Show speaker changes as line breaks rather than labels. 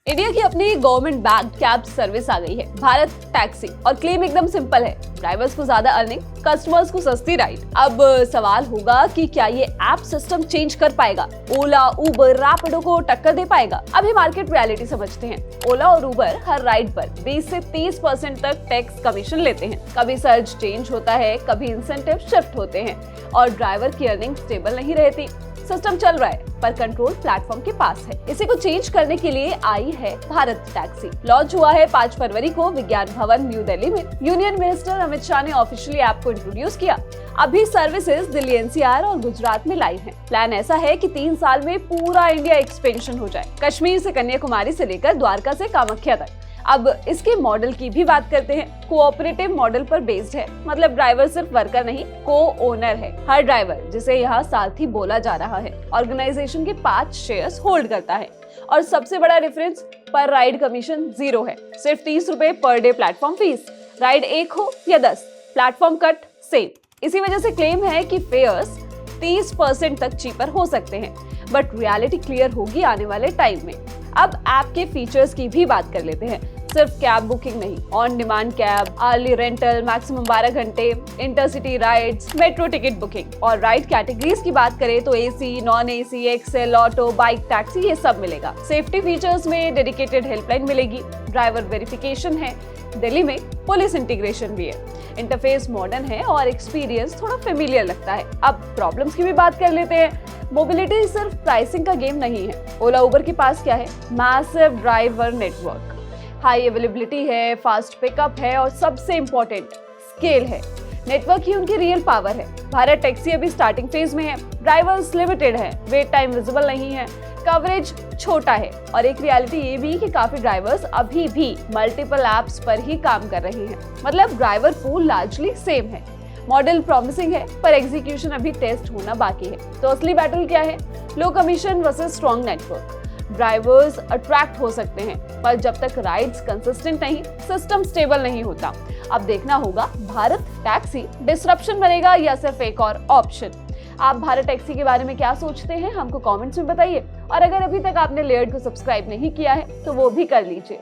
India की अपनी government backed cab service आ गई है, भारत टैक्सी। और क्लेम एकदम सिंपल है, ड्राइवर्स को ज्यादा अर्निंग, कस्टमर्स को सस्ती राइड। अब सवाल होगा कि क्या ये ऐप सिस्टम चेंज कर पाएगा, ओला, उबर, रैपिडो को टक्कर दे पाएगा? अभी मार्केट रियलिटी समझते हैं। ओला और उबर हर राइड पर 20 से 30% तक टैक्स कमीशन लेते हैं। कभी सर्ज चेंज होता है, कभी इंसेंटिव शिफ्ट होते हैं और ड्राइवर की अर्निंग स्टेबल नहीं रहती। सिस्टम चल रहा है पर कंट्रोल प्लेटफॉर्म के पास है। इसी को चेंज करने के लिए आई है भारत टैक्सी। लॉन्च हुआ है 5 फरवरी को विज्ञान भवन न्यू दिल्ली में। यूनियन मिनिस्टर अमित शाह ने ऑफिशियली ऐप को इंट्रोड्यूस किया। अभी सर्विसेज दिल्ली, एनसीआर और गुजरात में लाइव हैं। प्लान ऐसा है कि 3 साल में पूरा इंडिया एक्सपेंशन हो जाए, कश्मीर से कन्याकुमारी से लेकर द्वारका से कामाख्या तक। अब इसके मॉडल की भी बात करते हैं। कोऑपरेटिव मॉडल पर बेस्ड है, मतलब ड्राइवर सिर्फ वर्कर नहीं, को-ओनर है। हर ड्राइवर, जिसे यहाँ सारथी बोला जा रहा है, ऑर्गेनाइजेशन के 5 शेयर्स होल्ड करता है। और सबसे बड़ा डिफरेंस, पर राइड कमीशन 0 है, सिर्फ 30 रुपए per day platform fees. Ride 1 हो या 10, प्लेटफॉर्म कट सेम। इसी वजह से क्लेम है कि फेयर्स 30% तक चीपर हो सकते हैं, बट रियलिटी क्लियर होगी आने वाले टाइम में। अब ऐप के फीचर्स की भी बात कर लेते हैं। सिर्फ कैब बुकिंग नहीं, on demand cab, hourly rental, maximum 12 घंटे, intercity rides, metro ticket booking. और राइड कैटेगरीज की बात करें तो AC, non AC, XL, auto, bike, taxi, ये सब मिलेगा। सेफ्टी फीचर्स में डेडिकेटेड हेल्पलाइन मिलेगी, ड्राइवर वेरिफिकेशन है, दिल्ली में पुलिस इंटीग्रेशन भी है। इंटरफेस मॉडर्न है और एक्सपीरियंस थोड़ा फेमिलियर लगता है। अब प्रॉब्लम्स की भी बात कर लेते हैं। मोबिलिटी सिर्फ प्राइसिंग का गेम नहीं है। ओला, उबर के पास क्या है? Massive driver network, high availability है, फास्ट पिकअप है और सबसे इम्पोर्टेंट स्केल है। नेटवर्क ही उनकी रियल पावर है। भारत टैक्सी अभी स्टार्टिंग फेज में है, ड्राइवर्स लिमिटेड है, वेट टाइम विजिबल नहीं है, कवरेज छोटा है। और एक रियलिटी ये भी कि काफी ड्राइवर्स अभी भी मल्टीपल एप्स पर ही काम कर रहे हैं, मतलब ड्राइवर पूल लार्जली सेम है। मॉडल प्रॉमिसिंग है पर एग्जीक्यूशन अभी टेस्ट होना बाकी है। तो असली बैटल क्या है? Low commission versus strong network. Drivers attract हो सकते हैं, पर जब तक राइड्स कंसिस्टेंट नहीं, सिस्टम स्टेबल नहीं होता। अब देखना होगा भारत टैक्सी डिसरप्शन बनेगा या सिर्फ एक और ऑप्शन। आप भारत टैक्सी के बारे में क्या सोचते हैं, हमको कमेंट्स में बताइए। और अगर अभी तक आपने लेयर्ड को सब्सक्राइब नहीं किया है तो वो भी कर लीजिए।